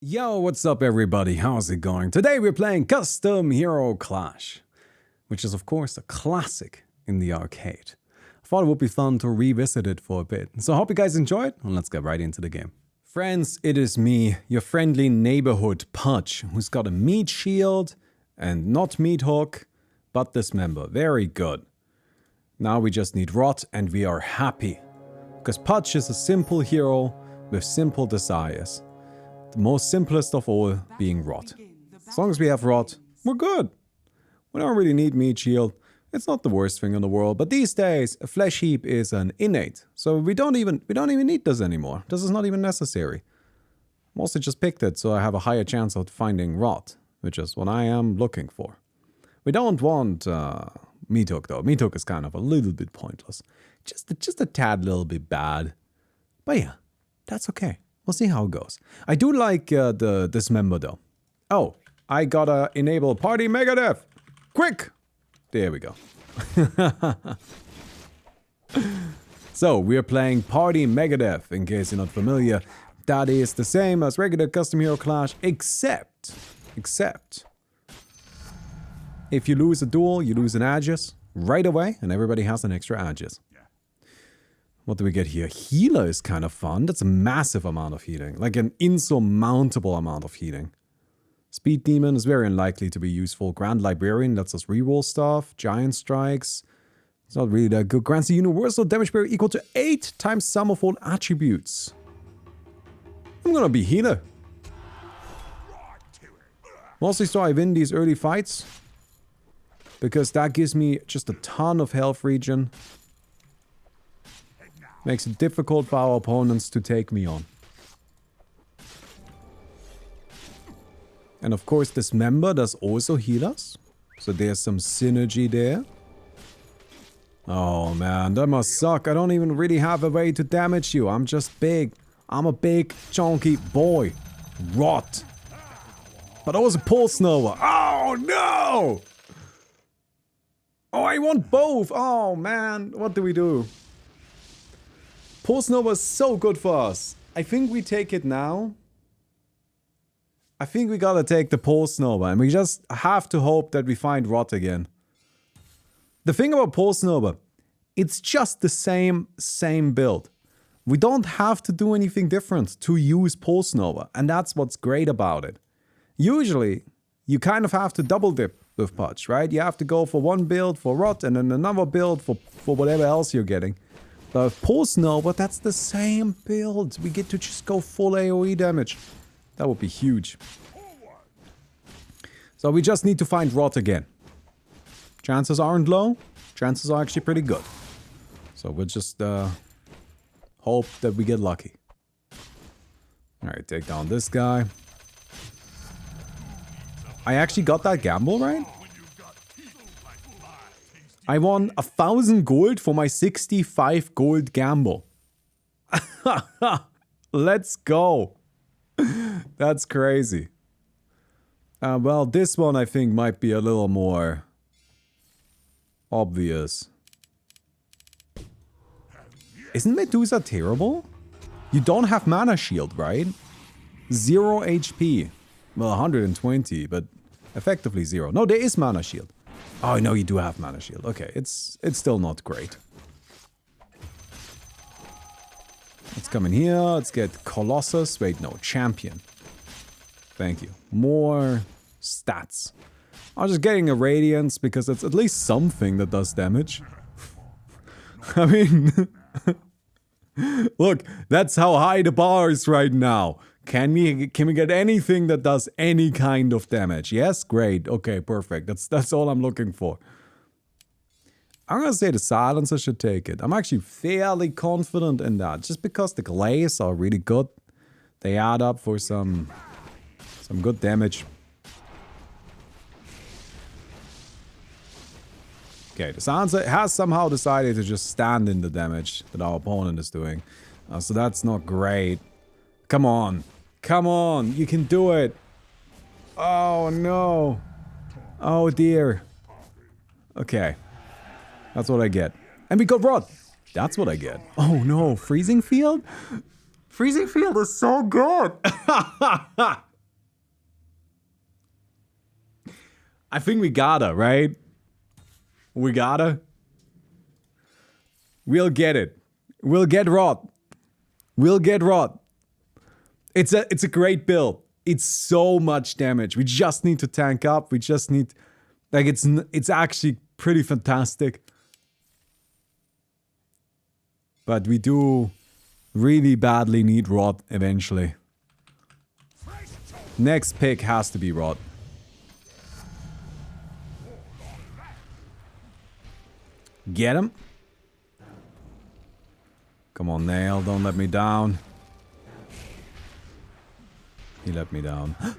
Yo, what's up everybody? How's it going? Today we're playing Custom Hero Clash, which is of course a classic in the arcade. I thought it would be fun to revisit it for a bit. So I hope you guys enjoy it, and let's get right into the game. Friends, it is me, your friendly neighborhood Pudge, who's got a meat shield and not meat hook, but dismember. Very good. Now we just need rot and we are happy. Because Pudge is a simple hero with simple desires. The most simplest of all being rot. As long as we have rot, we're good. We don't really need meat shield. It's not the worst thing in the world, but these days a flesh heap is an innate. So we don't even need this anymore. This is not even necessary. Mostly just picked it so I have a higher chance of finding rot, which is what I am looking for. We don't want meat hook though. Meat hook is kind of a little bit pointless. Just a tad little bit bad. But yeah, that's okay. We'll see how it goes. I do like the dismember though. Oh, I gotta enable party Megadeth. Quick! There we go. So, we're playing Party Megadeth, in case you're not familiar. That is the same as regular Custom Hero Clash, except, if you lose a duel, you lose an Aegis right away, and everybody has an extra Aegis. What do we get here? Healer is kind of fun. That's a massive amount of healing. Like an insurmountable amount of healing. Speed Demon is very unlikely to be useful. Grand Librarian lets us reroll stuff. Giant Strikes. It's not really that good. Grants the universal damage barrier equal to 8 times sum of all attributes. I'm gonna be healer. Mostly so I win these early fights. Because that gives me just a ton of health regen. Makes it difficult for our opponents to take me on. And of course, Dismember does also heal us. So there's some synergy there. Oh man, that must suck. I don't even really have a way to damage you. I'm just big. I'm a big, chunky boy. Rot. But also Pulse Nova. Oh no! Oh, I want both. Oh man, what do we do? Pulse Nova is so good for us. I think we take it now. I think we gotta take the Pulse Nova, and we just have to hope that we find rot again. The thing about Pulse Nova, it's just the same build. We don't have to do anything different to use Pulse Nova, and that's what's great about it. Usually, you kind of have to double dip with Pudge, right? You have to go for one build for rot, and then another build for whatever else you're getting. But Pulse Nova, that's the same build. We get to just go full AoE damage. That would be huge. So we just need to find rot again. Chances aren't low. Chances are actually pretty good. So we'll just hope that we get lucky. Alright, take down this guy. I actually got that gamble right? I won 1,000 gold for my 65 gold gamble. Let's go. That's crazy. Well, this one I think might be a little more obvious. Isn't Medusa terrible? You don't have mana shield, right? 0 HP. Well, 120, but effectively 0. No, there is mana shield. Oh, no, you do have mana shield. Okay, it's still not great. Let's come in here. Let's get Colossus. Wait, no, Champion. Thank you. More stats. I'm just getting a Radiance because it's at least something that does damage. I mean... Look, that's how high the bar is right now. Can we get anything that does any kind of damage? Yes? Great. Okay, perfect. That's all I'm looking for. I'm gonna say the Silencer should take it. I'm actually fairly confident in that. Just because the Glaze are really good. They add up for some good damage. Okay, the Silencer has somehow decided to just stand in the damage that our opponent is doing. So that's not great. Come on. Come on. You can do it. Oh, no. Oh, dear. Okay. That's what I get. And we got rot. That's what I get. Oh, no. Freezing Field? Freezing Field is so good. I think we gotta, right? We gotta. We'll get it. We'll get Rod. We'll get Rod. It's a great build. It's so much damage. We just need to tank up. We just need... Like, it's actually pretty fantastic. But we do really badly need Rod eventually. Next pick has to be Rod. Get him. Come on, Nail. Don't let me down. He let me down. That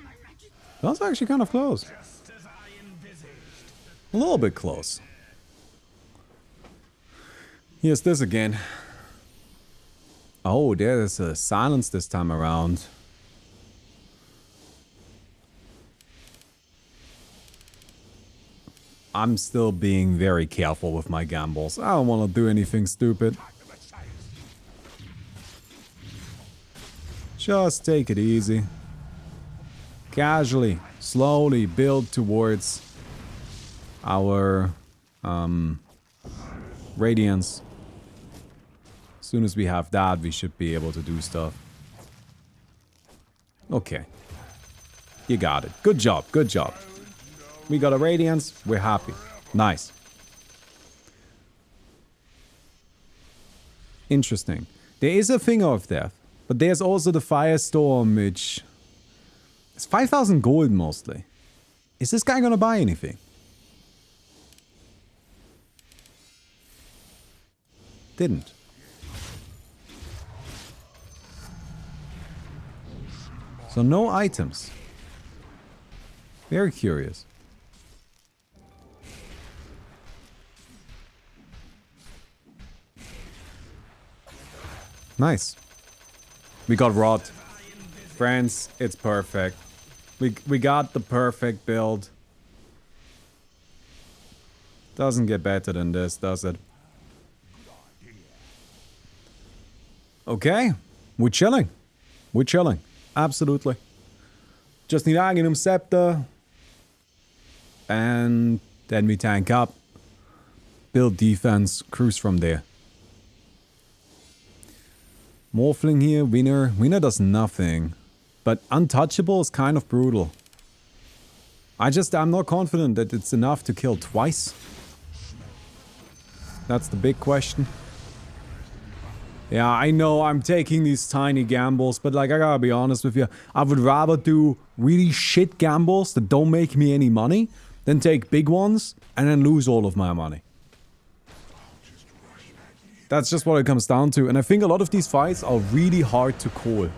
was actually kind of close. A little bit close. Here's this again. Oh, there's a silence this time around. I'm still being very careful with my gambles. I don't want to do anything stupid. Just take it easy. Casually, slowly build towards our radiance. As soon as we have that, we should be able to do stuff. Okay. You got it. Good job, good job. We got a radiance, we're happy. Nice. Interesting. There is a Finger of Death, but there's also the Firestorm, which... It's 5,000 gold mostly. Is this guy gonna buy anything? Didn't. So no items. Very curious. Nice. We got Rod. Friends, it's perfect. We got the perfect build. Doesn't get better than this, does it? Okay. We're chilling. We're chilling. Absolutely. Just need Aghanim Scepter. And then we tank up. Build defense. Cruise from there. Morphling here. Winner. Winner does nothing. But Untouchable is kind of brutal. I'm not confident that it's enough to kill twice. That's the big question. Yeah, I know I'm taking these tiny gambles, but like, I gotta be honest with you. I would rather do really shit gambles that don't make me any money than take big ones and then lose all of my money. That's just what it comes down to. And I think a lot of these fights are really hard to call.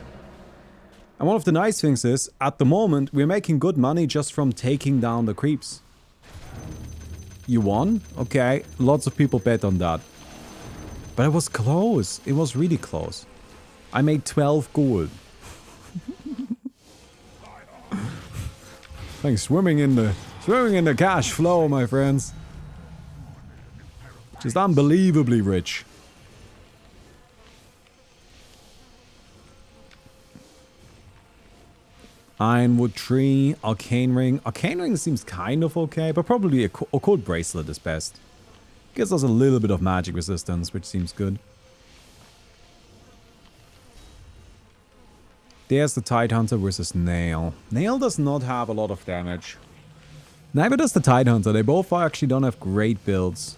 And one of the nice things is, at the moment, we're making good money just from taking down the creeps. You won? Okay, lots of people bet on that. But it was close. It was really close. I made 12 gold. Like swimming in the cash flow, my friends. Just unbelievably rich. Ironwood Tree, Arcane Ring. Arcane Ring seems kind of okay, but probably a Occult Bracelet is best. Gives us a little bit of magic resistance, which seems good. There's the Tidehunter versus Nail. Nail does not have a lot of damage. Neither does the Tidehunter. They both actually don't have great builds.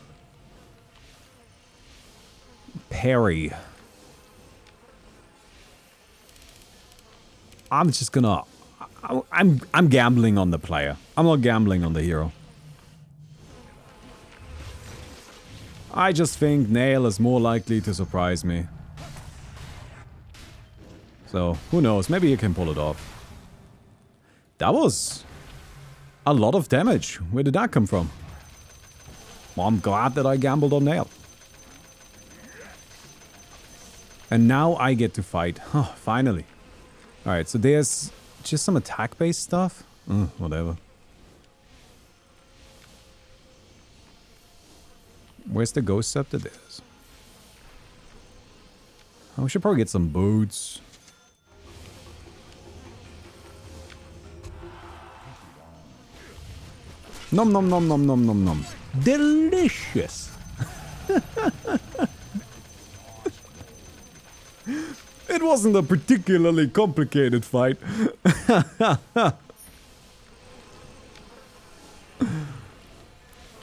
Parry. I'm just gonna... I'm gambling on the player. I'm not gambling on the hero. I just think Nail is more likely to surprise me. So, who knows? Maybe he can pull it off. That was a lot of damage. Where did that come from? Well, I'm glad that I gambled on Nail. And now I get to fight. Oh, finally. Alright, so there's just some attack-based stuff. Whatever. Where's the Ghost Scepter? There's. Oh, we should probably get some boots. Nom nom nom nom nom nom nom. Delicious. It wasn't a particularly complicated fight.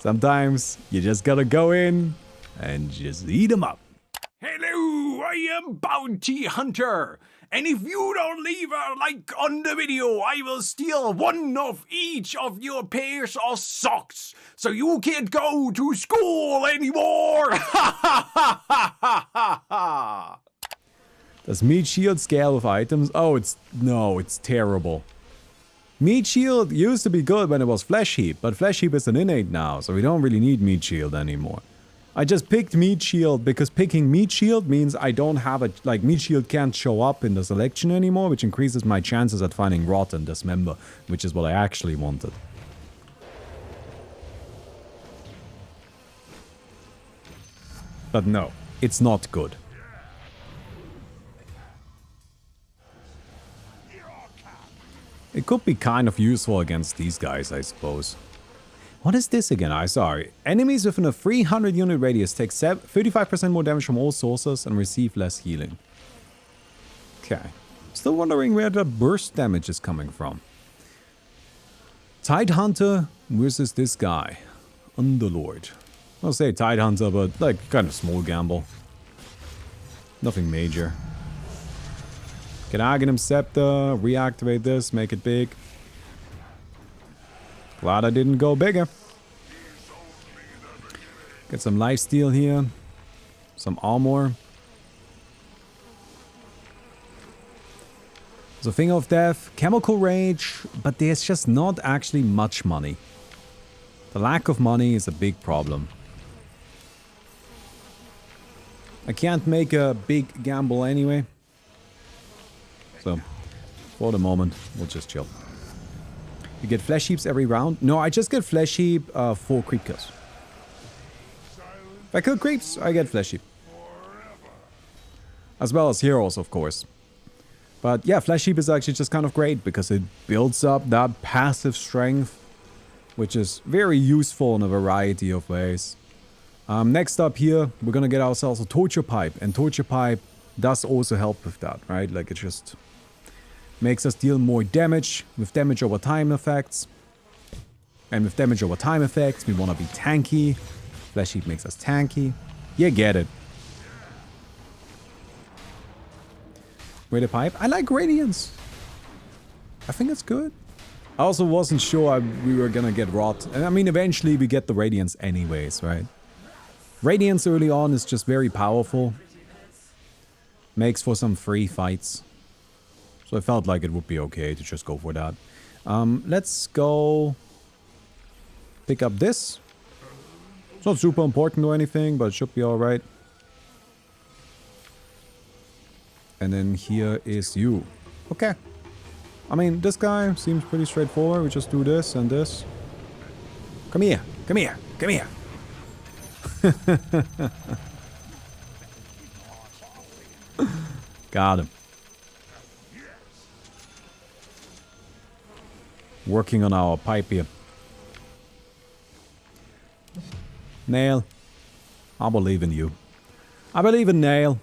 Sometimes you just gotta go in and just eat them up. Hello, I am Bounty Hunter. And if you don't leave a like on the video, I will steal one of each of your pairs of socks. So you can't go to school anymore. Does Meat Shield scale with items? Oh, it's terrible. Meat Shield used to be good when it was Flesh Heap, but Flesh Heap is an innate now, so we don't really need Meat Shield anymore. I just picked Meat Shield because picking Meat Shield means I don't have a... Like, Meat Shield can't show up in the selection anymore, which increases my chances at finding Rot and Dismember, which is what I actually wanted. But no, it's not good. It could be kind of useful against these guys, I suppose. What is this again? Sorry. Enemies within a 300 unit radius take 35% more damage from all sources and receive less healing. Okay. Still wondering where the burst damage is coming from. Tidehunter versus this guy. Underlord. I'll say Tidehunter, but like kind of small gamble. Nothing major. Can Aghanim Scepter, reactivate this, make it big. Glad I didn't go bigger. Get some lifesteal here. Some armor. So Finger of Death, Chemical Rage, but there's just not actually much money. The lack of money is a big problem. I can't make a big gamble anyway. So, for the moment, we'll just chill. You get Flesh Heaps every round? No, I just get Flesh Heap for creep kills. If I kill creeps, I get Flesh Heap. As well as heroes, of course. But yeah, Flesh Heap is actually just kind of great because it builds up that passive strength, which is very useful in a variety of ways. Next up here, we're gonna get ourselves a Torture Pipe, and Torture Pipe does also help with that, right? Like it just makes us deal more damage with damage over time effects. And with damage over time effects, we want to be tanky. Flesh Heap makes us tanky. You get it. Radiant Pipe. I like Radiance. I think it's good. I also wasn't sure we were gonna get Rot. And I mean, eventually we get the Radiance anyways, right? Radiance early on is just very powerful. Makes for some free fights. So I felt like it would be okay to just go for that. Let's go pick up this. It's not super important or anything, but it should be alright. And then here is you. Okay. I mean, this guy seems pretty straightforward. We just do this and this. Come here. Come here. Come here. Got him. Working on our pipe here. Nail. I believe in you. I believe in Nail.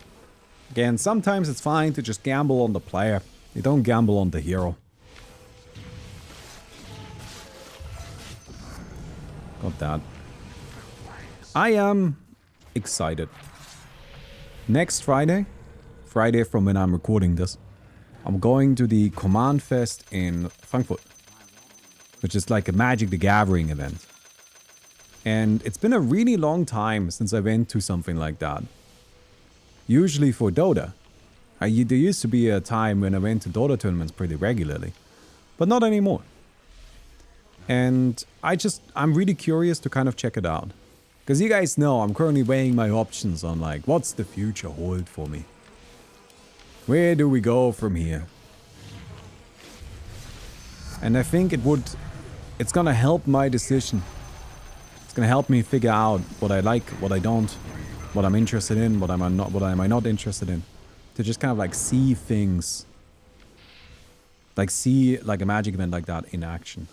Again, sometimes it's fine to just gamble on the player. You don't gamble on the hero. Got that. I am excited. Next Friday from when I'm recording this, I'm going to the Command Fest in Frankfurt, which is like a Magic the Gathering event. And it's been a really long time since I went to something like that. Usually for Dota. There used to be a time when I went to Dota tournaments pretty regularly, but not anymore. And I'm really curious to kind of check it out. Because you guys know I'm currently weighing my options on like, what's the future hold for me? Where do we go from here? And I think it's gonna help my decision. It's gonna help me figure out what I like, what I don't, what I'm interested in, what am I not interested in. To just kind of like see things, like see like a Magic event like that in action.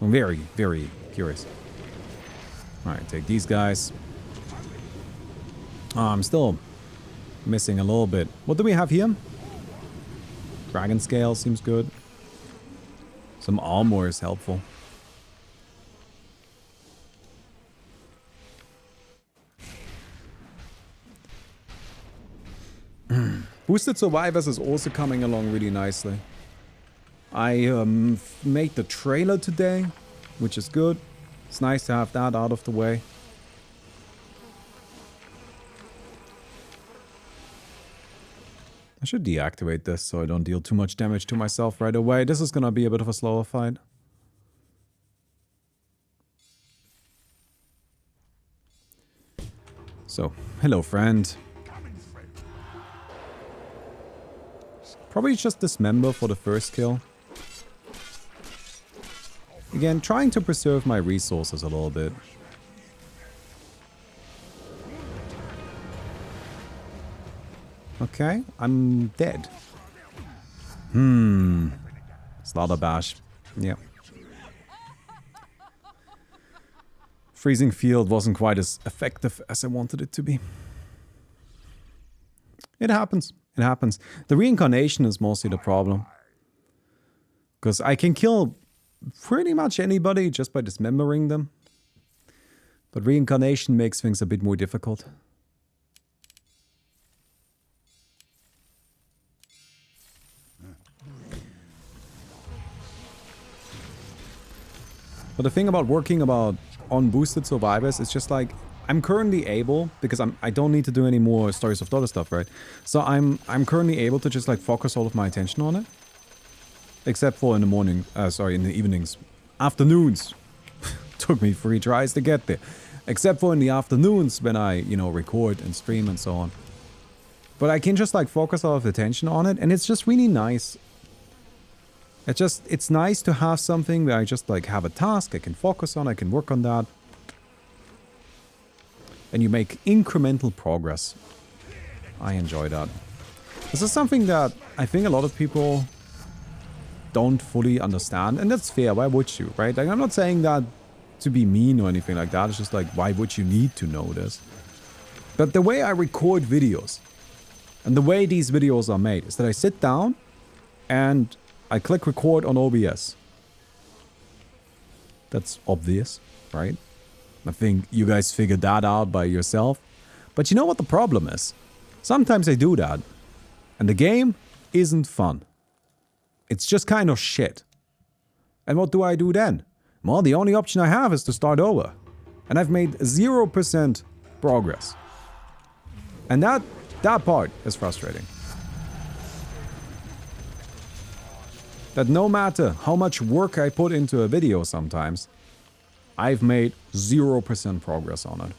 I'm very, very curious. Alright, take these guys. Oh, I'm still missing a little bit. What do we have here? Dragon Scale seems good. Some armor is helpful. Boosted Survivors is also coming along really nicely. I made the trailer today, which is good. It's nice to have that out of the way. I should deactivate this so I don't deal too much damage to myself right away. This is gonna be a bit of a slower fight. So, hello friend. Probably just dismember for the first kill. Again, trying to preserve my resources a little bit. Okay, I'm dead. Slaughter Bash. Yep. Freezing Field wasn't quite as effective as I wanted it to be. It happens. It happens. The reincarnation is mostly the problem. Because I can kill pretty much anybody just by dismembering them. But reincarnation makes things a bit more difficult. But the thing about working on boosted survivors is just like, I'm currently able, because I don't need to do any more Stories of Dota stuff, right? So I'm currently able to just like focus all of my attention on it. Except for in the morning, in the evenings. Afternoons. Took me 3 tries to get there. Except for in the afternoons when I, record and stream and so on. But I can just like focus all of the attention on it, and it's just really nice. It's nice to have something where I just like have a task I can focus on, I can work on that. And you make incremental progress. I enjoy that. This is something that I think a lot of people don't fully understand, and that's fair. Why would you, right? Like, I'm not saying that to be mean or anything like that. It's just like, why would you need to know this? But the way I record videos and the way these videos are made is that I sit down and I click record on OBS. That's obvious, right? I think you guys figured that out by yourself. But you know what the problem is? Sometimes I do that, and the game isn't fun. It's just kind of shit. And what do I do then? Well, the only option I have is to start over. And I've made 0% progress. And that part is frustrating. That no matter how much work I put into a video sometimes, I've made 0% progress on it.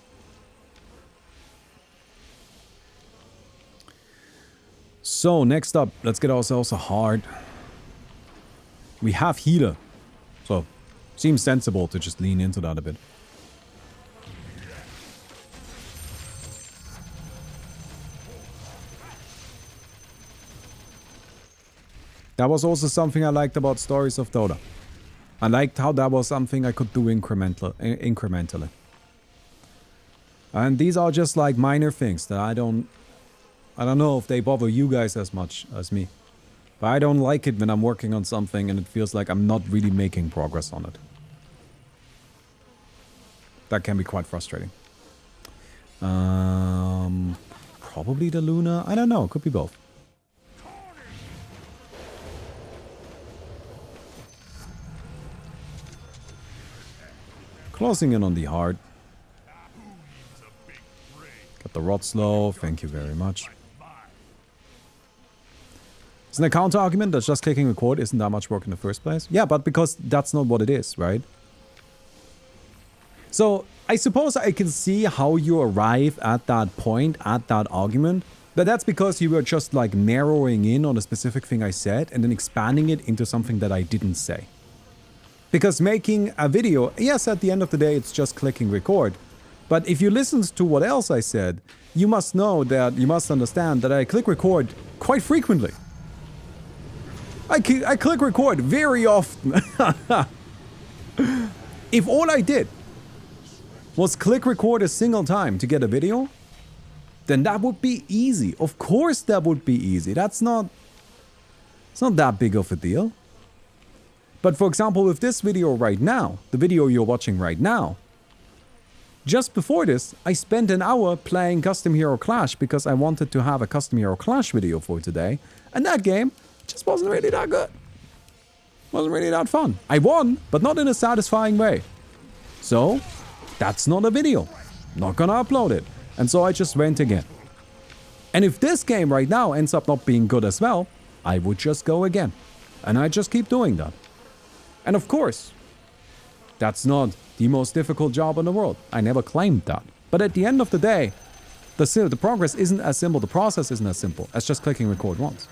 So, next up, let's get ourselves a heart. We have healer. So, seems sensible to just lean into that a bit. That was also something I liked about Stories of Dota. I liked how that was something I could do incrementally. And these are just like minor things that I don't know if they bother you guys as much as me. But I don't like it when I'm working on something and it feels like I'm not really making progress on it. That can be quite frustrating. Probably the Luna? I don't know, could be both. Closing in on the heart. Got the rod slow, thank you very much. Isn't a counter argument that just clicking record isn't that much work in the first place? Yeah, but because that's not what it is, right? So, I suppose I can see how you arrive at that point, at that argument. But that's because you were just like narrowing in on a specific thing I said and then expanding it into something that I didn't say. Because making a video, yes, at the end of the day, it's just clicking record. But if you listened to what else I said, you must understand that I click record quite frequently. I click record very often. If all I did was click record a single time to get a video, then that would be easy. Of course that would be easy. It's not that big of a deal. But for example, with this video right now, the video you're watching right now, just before this, I spent an hour playing Custom Hero Clash because I wanted to have a Custom Hero Clash video for today. And that game just wasn't really that good. Wasn't really that fun. I won, but not in a satisfying way. So, that's not a video. Not gonna upload it. And so I just went again. And if this game right now ends up not being good as well, I would just go again. And I just keep doing that. And of course, that's not the most difficult job in the world. I never claimed that. But at the end of the day, the progress isn't as simple, the process isn't as simple as just clicking record once.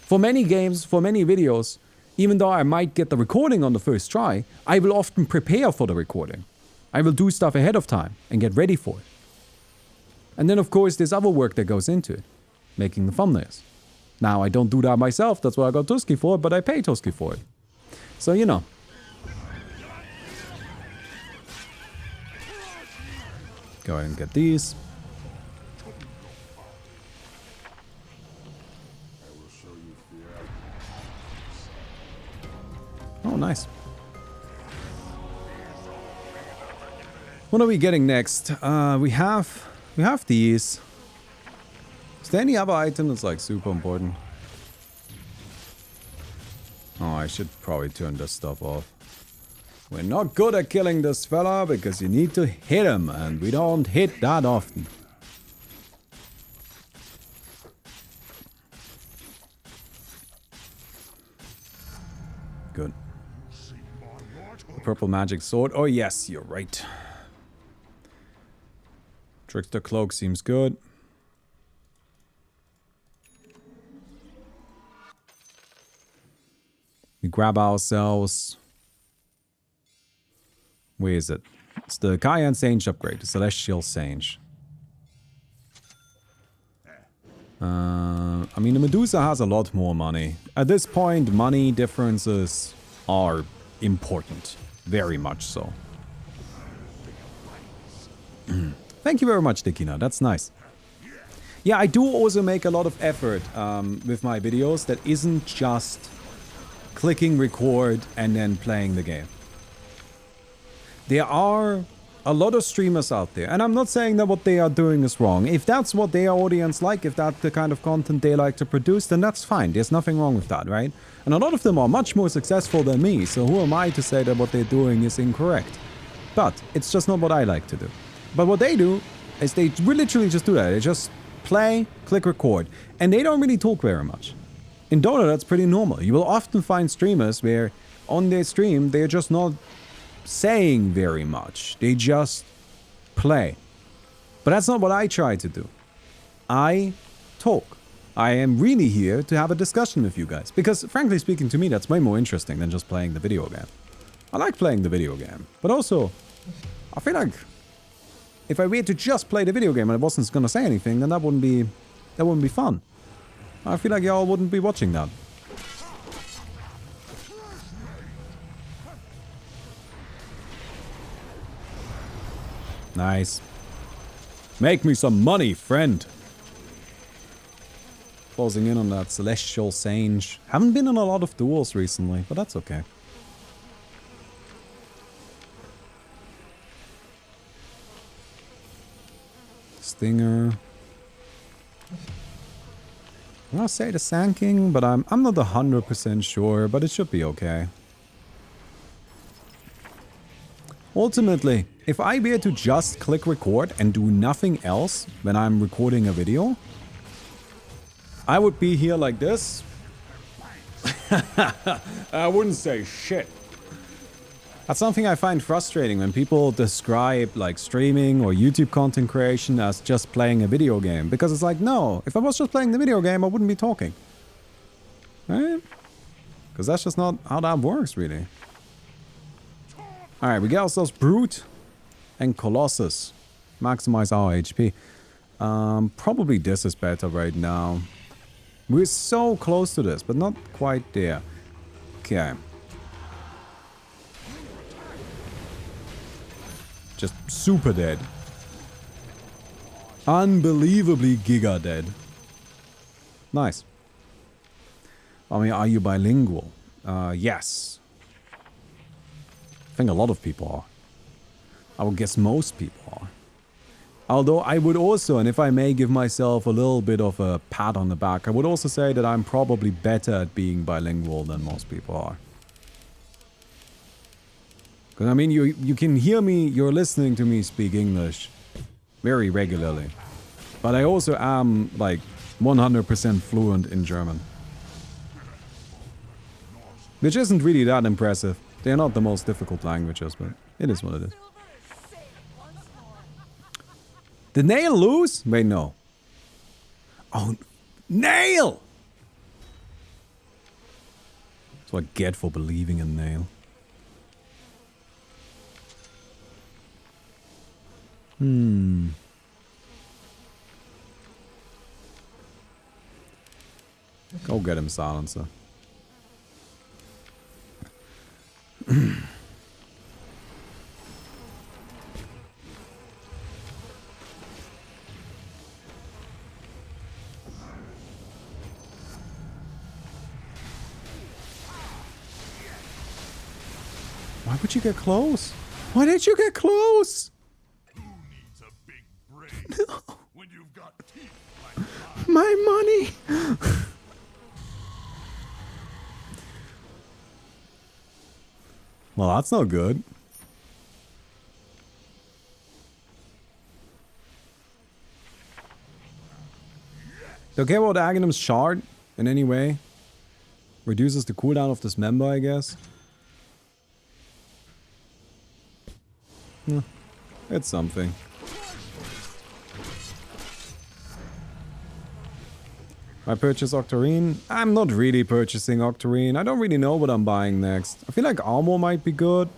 For many games, for many videos, even though I might get the recording on the first try, I will often prepare for the recording. I will do stuff ahead of time and get ready for it. And then of course there's other work that goes into it, making the thumbnails. Now I don't do that myself, that's what I got Tusky for, but I pay Tusky for it. So you know. Go ahead and get these. Oh, nice. What are we getting next? We have these. Is there any other item that's like super important? Oh, I should probably turn this stuff off. We're not good at killing this fella because you need to hit him, and we don't hit that often. Good. The purple magic sword. Oh yes, you're right. Trickster cloak seems good. We grab ourselves. Where is it? It's the Cayenne Sage upgrade, the Celestial Sage. I mean, the Medusa has a lot more money. At this point, money differences are important. Very much so. Thank you very much, Dikina. That's nice. Yeah, I do also make a lot of effort with my videos that isn't just clicking record and then playing the game. There are a lot of streamers out there, and I'm not saying that what they are doing is wrong. If that's what their audience like, if that's the kind of content they like to produce, then that's fine. There's nothing wrong with that, right? And a lot of them are much more successful than me, so who am I to say that what they're doing is incorrect? But it's just not what I like to do. But what they do is they literally just do that. They just play, click record, and they don't really talk very much. In Dota, that's pretty normal. You will often find streamers where on their stream, they're just not saying very much. They just play. But that's not what I try to do. I talk. I am really here to have a discussion with you guys. Because frankly speaking, to me, that's way more interesting than just playing the video game. I like playing the video game. But also, I feel like if I were to just play the video game and I wasn't going to say anything, then that wouldn't be fun. I feel like y'all wouldn't be watching that. Nice. Make me some money, friend. Closing in on that Celestial Sage. Haven't been in a lot of duels recently, but that's okay. Stinger. I'm gonna say the Sand King, but I'm not 100% sure, but it should be okay. Ultimately, if I were to just click record and do nothing else when I'm recording a video, I would be here like this. I wouldn't say shit. That's something I find frustrating when people describe like streaming or YouTube content creation as just playing a video game. Because it's like, no, if I was just playing the video game, I wouldn't be talking. Right? Because that's just not how that works, really. Alright, we get ourselves Brute and Colossus. Maximize our HP. Probably this is better right now. We're so close to this, but not quite there. Okay. Just super dead. Unbelievably giga dead. Nice. I mean, are you bilingual? Yes. I think a lot of people are. I would guess most people are. Although I would also, and if I may give myself a little bit of a pat on the back, I would also say that I'm probably better at being bilingual than most people are. Because I mean, you can hear me, you're listening to me speak English very regularly. But I also am like 100% fluent in German. Which isn't really that impressive. They're not the most difficult languages, but it is what it is. Did Nail lose? Wait, no. Oh, Nail! That's what I get for believing in Nail. Go get him, Silencer. Why would you get close? Why did you get close? Who needs a big brain when you've got teeth like mine? My money! Well, that's not good. Do you care about Aghanim's shard in any way? Reduces the cooldown of this member, I guess. It's something. I purchase Octarine? I'm not really purchasing Octarine. I don't really know what I'm buying next. I feel like armor might be good.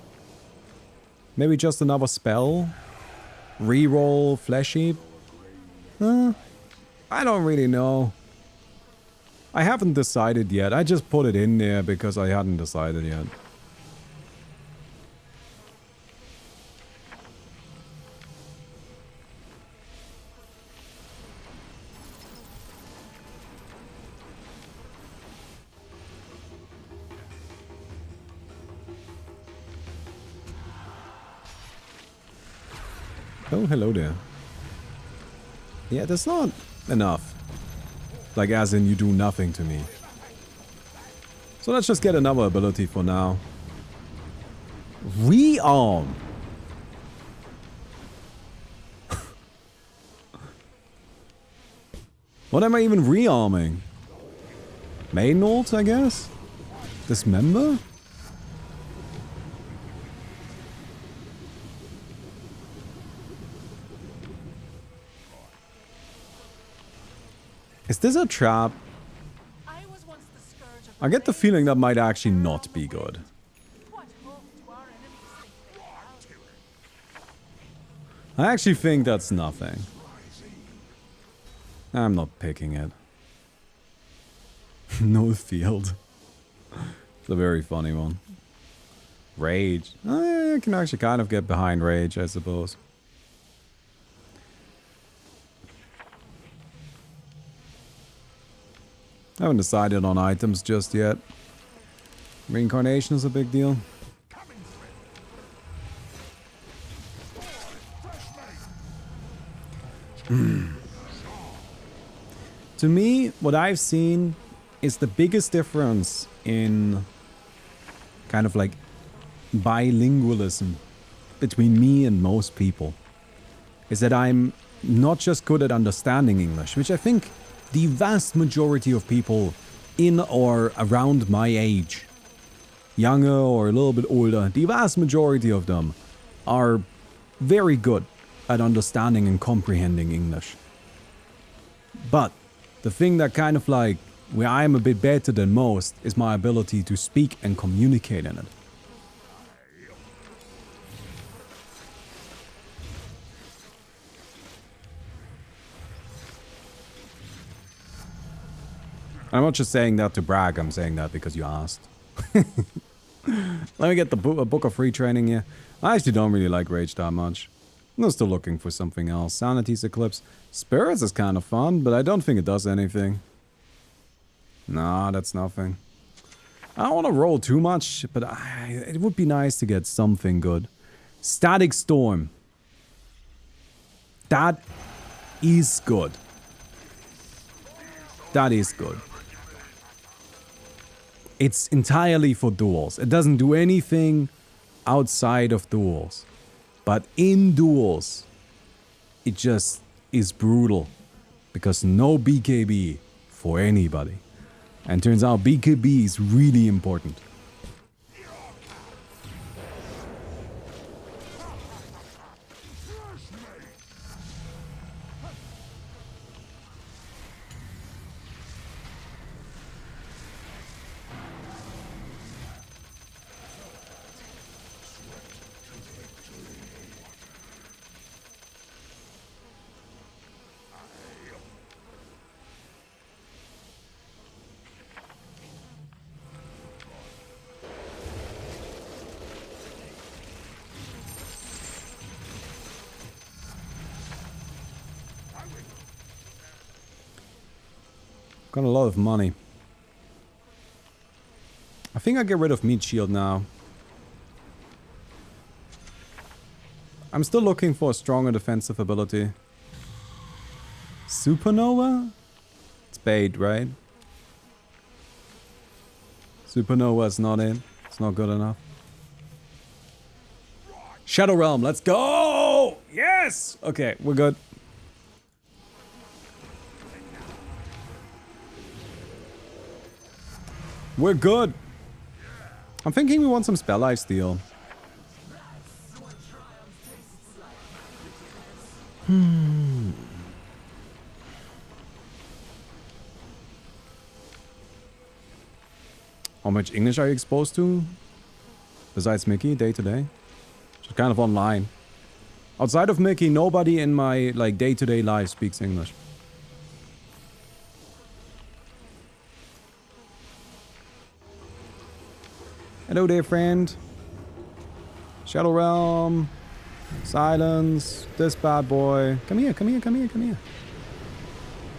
Maybe just another spell. Reroll Flesh Heap. I don't really know. I haven't decided yet. I just put it in there because I hadn't decided yet. Oh, hello there. Yeah, that's not enough. Like, as in, you do nothing to me. So let's just get another ability for now. Rearm! What am I even rearming? Main ult, I guess? Dismember? Is this a trap? I get the feeling that might actually not be good. I actually think that's nothing. I'm not picking it. No field. It's a very funny one. Rage. I can actually kind of get behind Rage, I suppose. I haven't decided on items just yet. Reincarnation is a big deal. To me, what I've seen is the biggest difference in kind of like bilingualism between me and most people is that I'm not just good at understanding English, which I think the vast majority of people in or around my age, younger or a little bit older, the vast majority of them are very good at understanding and comprehending English. But the thing that kind of like, where I am a bit better than most, is my ability to speak and communicate in it. I'm not just saying that to brag, I'm saying that because you asked. Let me get the book of free training here. I actually don't really like Rage that much. I'm still looking for something else. Sanity's Eclipse. Spirits is kind of fun, but I don't think it does anything. Nah, that's nothing. I don't want to roll too much, but it would be nice to get something good. Static Storm. That is good. That is good. It's entirely for duels. It doesn't do anything outside of duels. But in duels, it just is brutal. Because no BKB for anybody. And turns out BKB is really important. Got a lot of money. I think I get rid of Meat Shield now. I'm still looking for a stronger defensive ability. Supernova? It's bait, right? Supernova is not in. It's not good enough. Shadow Realm, let's go! Yes! Okay, we're good. We're good. I'm thinking we want some Spell Life Steal. How much English are you exposed to? Besides Mickey, day to day? Just kind of online. Outside of Mickey, nobody in my like day-to-day life speaks English. Hello there, friend. Shadow Realm. Silence. This bad boy. Come here, come here, come here, come here.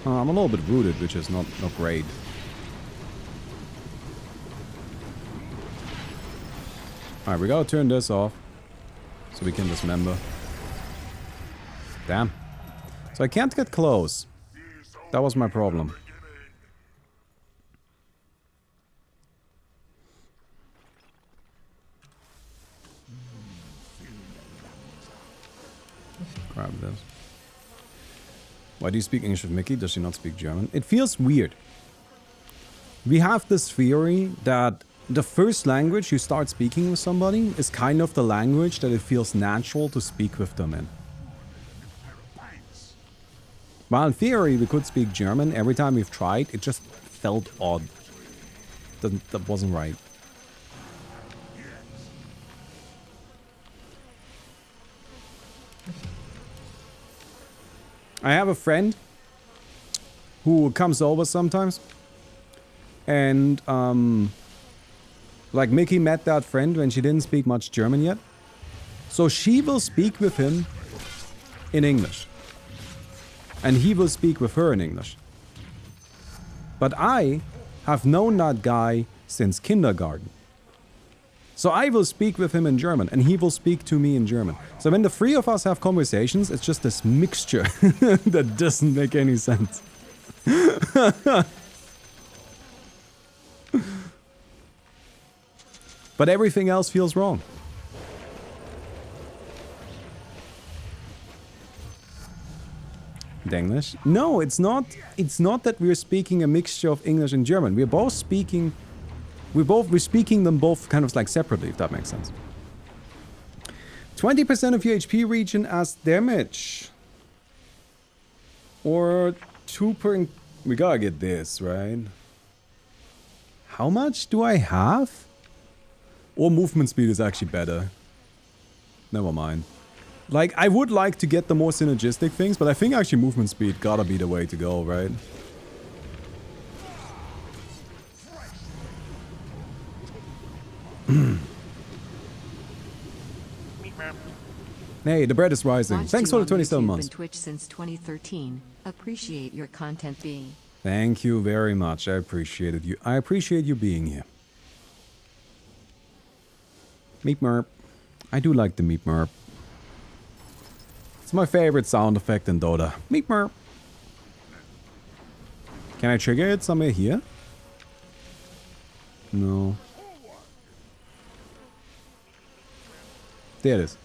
I'm a little bit rooted, which is not great. Alright, we gotta turn this off. So we can dismember. Damn. So I can't get close. That was my problem. Grab this. Why do you speak English with Mickey? Does she not speak German? It feels weird. We have this theory that the first language you start speaking with somebody is kind of the language that it feels natural to speak with them in. While in theory we could speak German, every time we've tried, it just felt odd. That wasn't right. I have a friend who comes over sometimes, and like Mickey met that friend when she didn't speak much German yet, so she will speak with him in English, and he will speak with her in English. But I have known that guy since kindergarten. So I will speak with him in German, and he will speak to me in German. So when the three of us have conversations, it's just this mixture that doesn't make any sense. But everything else feels wrong. English? No, it's not. It's not that we're speaking a mixture of English and German. We're both speaking. We're speaking them both kind of like separately, if that makes sense. 20% of your HP region as damage. Or 2 per... We gotta get this, right? How much do I have? Or movement speed is actually better. Never mind. Like, I would like to get the more synergistic things, but I think actually movement speed gotta be the way to go, right? Hey, the bread is rising. Watched Thanks you for the on 27 YouTube months. and Twitch since 2013. Appreciate your content, B. Thank you very much. I appreciate it. I appreciate you being here. Meep merp. I do like the meep merp. It's my favorite sound effect in Dota. Meep merp. Can I trigger it somewhere here? No. There it is.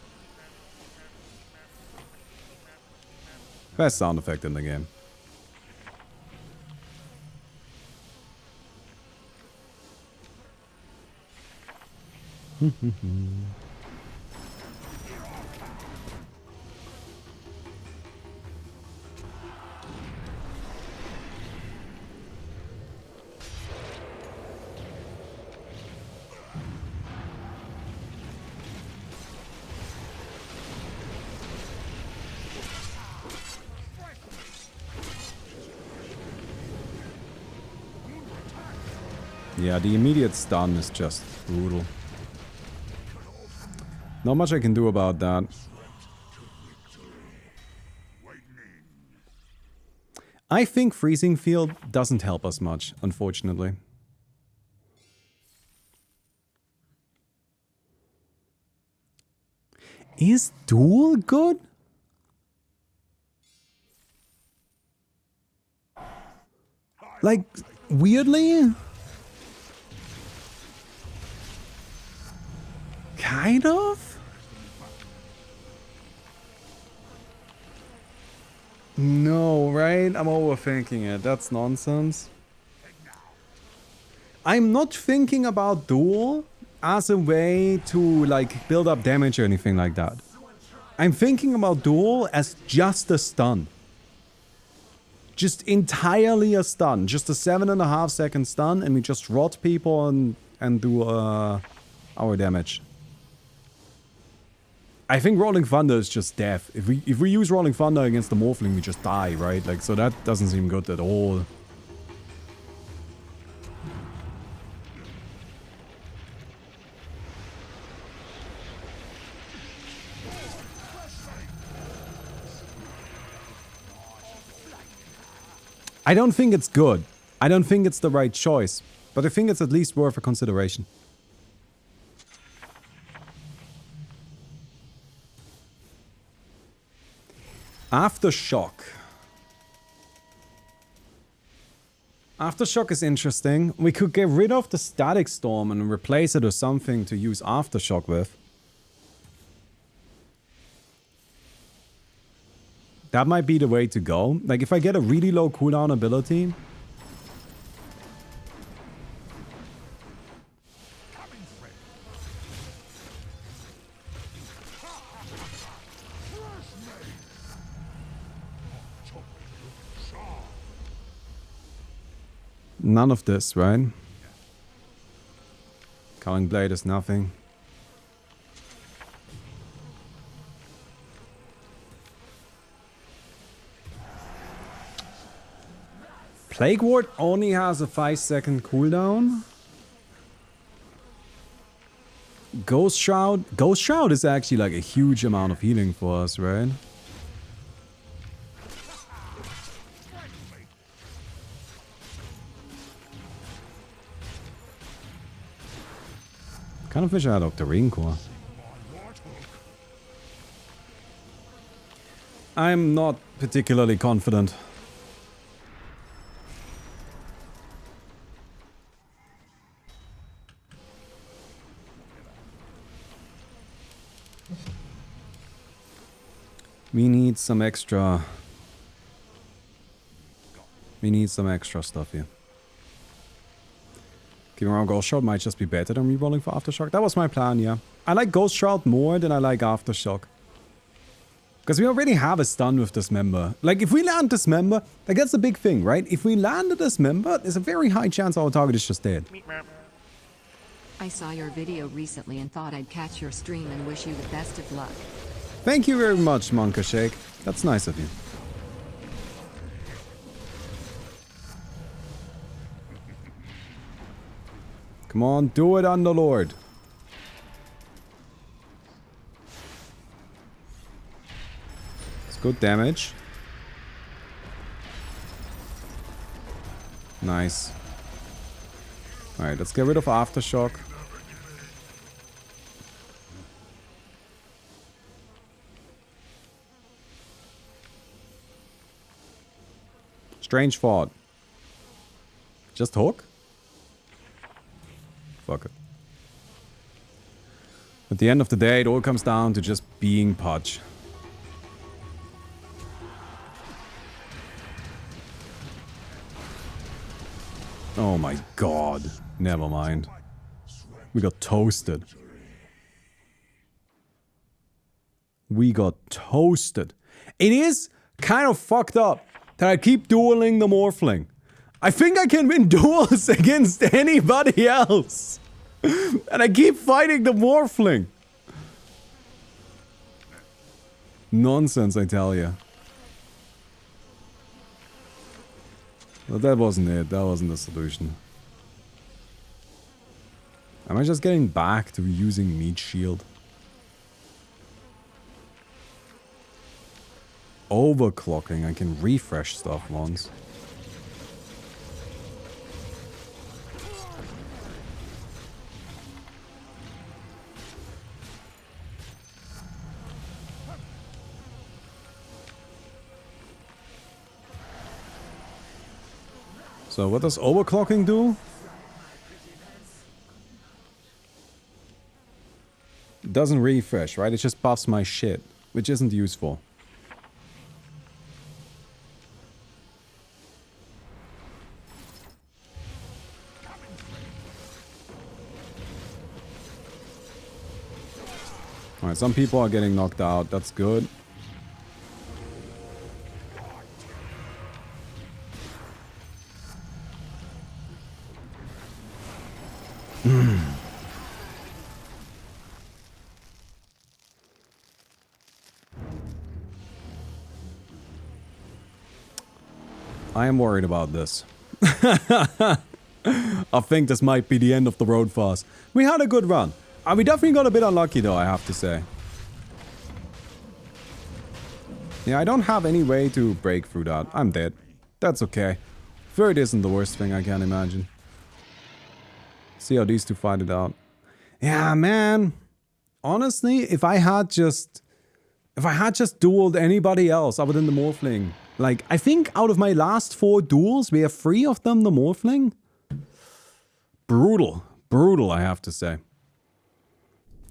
Best sound effect in the game. Yeah, the immediate stun is just brutal. Not much I can do about that. I think freezing field doesn't help us much, unfortunately. Is duel good? Like, weirdly? Kind of? No, right? I'm overthinking it. That's nonsense. I'm not thinking about duel as a way to, like, build up damage or anything like that. I'm thinking about duel as just a stun. Just entirely a stun. Just a 7.5 second stun, and we just rot people and do our damage. I think Rolling Thunder is just death. If we use Rolling Thunder against the Morphling, we just die, right? Like, so that doesn't seem good at all. I don't think it's good. I don't think it's the right choice. But I think it's at least worth a consideration. Aftershock. Aftershock is interesting. We could get rid of the Static Storm and replace it with something to use Aftershock with. That might be the way to go. Like, if I get a really low cooldown ability... None of this, right? Culling Blade is nothing. Plague Ward only has a 5-second cooldown. Ghost Shroud. Ghost Shroud is actually like a huge amount of healing for us, right? Kind of wish I had Octarine Core. I'm not particularly confident. We need some extra... We need some extra stuff here. Giving around Ghost Shroud might just be better than rerolling for Aftershock. That was my plan, yeah. I like Ghost Shroud more than I like Aftershock. Because we already have a stun with Dismember. Like, if we land Dismember, like, that's a big thing, right? If we land a Dismember, there's a very high chance our target is just dead. I saw your video recently and thought I'd catch your stream and wish you the best of luck. Thank you very much, Monka Shake. That's nice of you. Come on, do it, Underlord. Good damage. Nice. Alright, let's get rid of Aftershock. Strange thought. Just hook? Fuck it. At the end of the day, it all comes down to just being Pudge. Oh my god. Never mind. We got toasted. We got toasted. It is kind of fucked up that I keep dueling the Morphling. I think I can win duels against anybody else. And I keep fighting the Morphling. Nonsense, I tell you. But that wasn't it. That wasn't the solution. Am I just getting back to using Meat Shield? Overclocking. I can refresh stuff once. So what does overclocking do? It doesn't refresh, right? It just buffs my shit, which isn't useful. Alright, some people are getting knocked out. That's good. I am worried about this. I think this might be the end of the road for us. We had a good run. We definitely got a bit unlucky though, I have to say. Yeah, I don't have any way to break through that. I'm dead. That's okay. Third isn't the worst thing I can imagine. See how these two fight it out. Yeah, man. Honestly, if I had just dueled anybody else other than the Morphling. Like, I think out of my last 4 duels, we have 3 of them the Morphling. Brutal. Brutal, I have to say.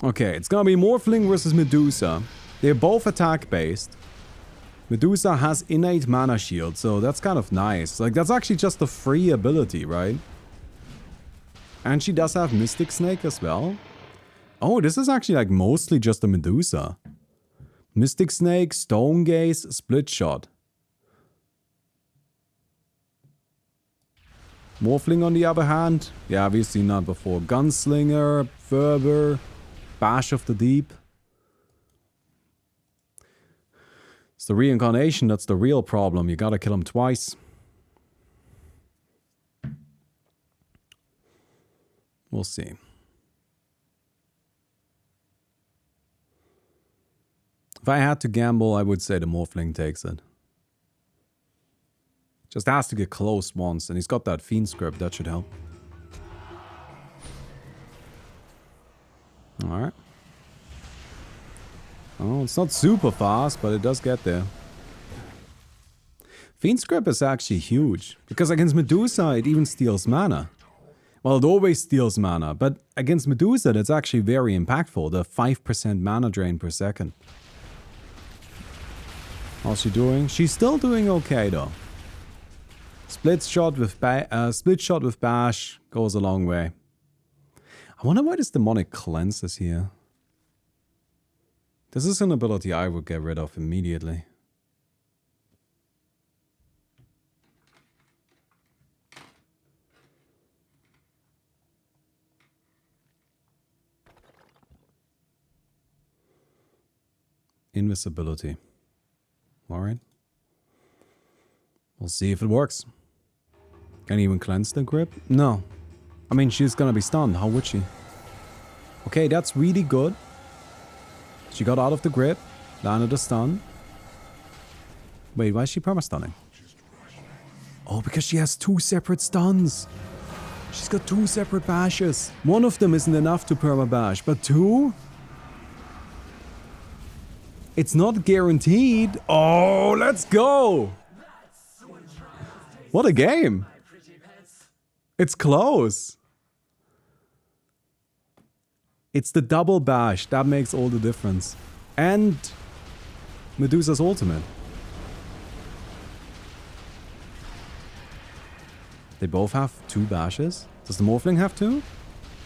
Okay, it's gonna be Morphling versus Medusa. They're both attack-based. Medusa has innate mana shield, so that's kind of nice. Like, that's actually just a free ability, right? And she does have Mystic Snake as well. Oh, this is actually like mostly just a Medusa. Mystic Snake, Stone Gaze, Split Shot. Morphling on the other hand, yeah, we've seen that before. Gunslinger, Fervor, Bash of the Deep. It's the reincarnation that's the real problem. You gotta kill him twice. We'll see. If I had to gamble, I would say the Morphling takes it. Just has to get close once, and he's got that Fiend script, that should help. Alright. Oh, it's not super fast, but it does get there. Fiend script is actually huge, because against Medusa it even steals mana. Well, it always steals mana, but against Medusa that's actually very impactful, the 5% mana drain per second. How's she doing? She's still doing okay though. Split shot with Bash goes a long way. I wonder why this Demonic Cleanse is here. This is an ability I would get rid of immediately. Invisibility. Alright. We'll see if it works. Can you even cleanse the grip? No. I mean, she's gonna be stunned. How would she? Okay, that's really good. She got out of the grip. Landed a stun. Wait, why is she perma-stunning? Oh, because she has 2 separate stuns. She's got 2 separate bashes. One of them isn't enough to perma-bash, but 2? It's not guaranteed. Oh, let's go! What a game! It's close. It's the double bash. That makes all the difference. And Medusa's ultimate. They both have 2 bashes? Does the Morphling have 2?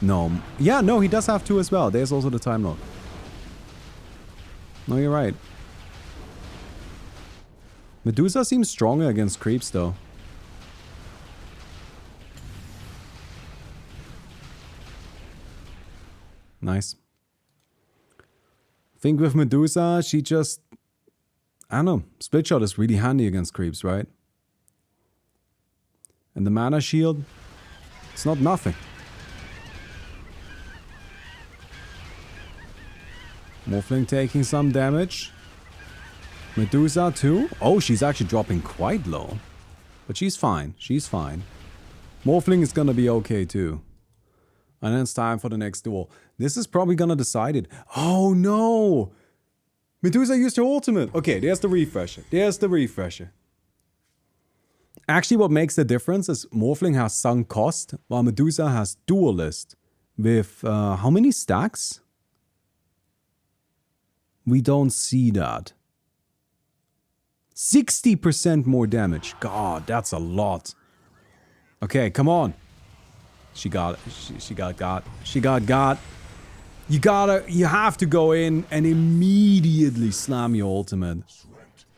No. Yeah, no, he does have 2 as well. There's also the time lock. No, you're right. Medusa seems stronger against creeps, though. Nice. Think with Medusa, she just... I don't know. Split shot is really handy against creeps, right? And the mana shield, it's not nothing. Morphling taking some damage. Medusa too. Oh, she's actually dropping quite low. But she's fine. She's fine. Morphling is gonna be okay too. And then it's time for the next duel. This is probably gonna decide it. Oh no! Medusa used her ultimate. Okay, there's the refresher. There's the refresher. Actually, what makes the difference is Morphling has sunk cost, while Medusa has duelist. With how many stacks? We don't see that. 60% more damage. God, that's a lot. Okay, come on. She got it. She got got. She got got. You have to go in and immediately slam your ultimate.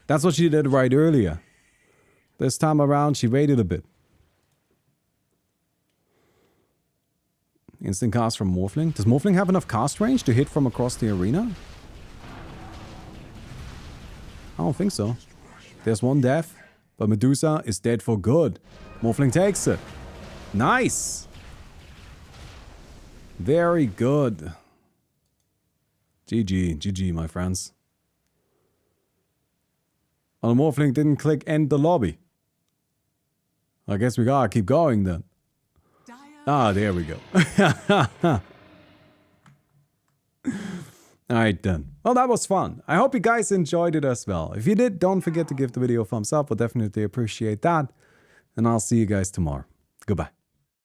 That's what she did right earlier. This time around, she waited a bit. Instant cast from Morphling. Does Morphling have enough cast range to hit from across the arena? I don't think so. There's one death, but Medusa is dead for good. Morphling takes it. Nice! Very good. GG. GG, my friends. Oh, the Morphling didn't click end the lobby. I guess we gotta keep going then. Ah, there we go. Alright then. Well, that was fun. I hope you guys enjoyed it as well. If you did, don't forget to give the video a thumbs up. We'll definitely appreciate that. And I'll see you guys tomorrow. Goodbye.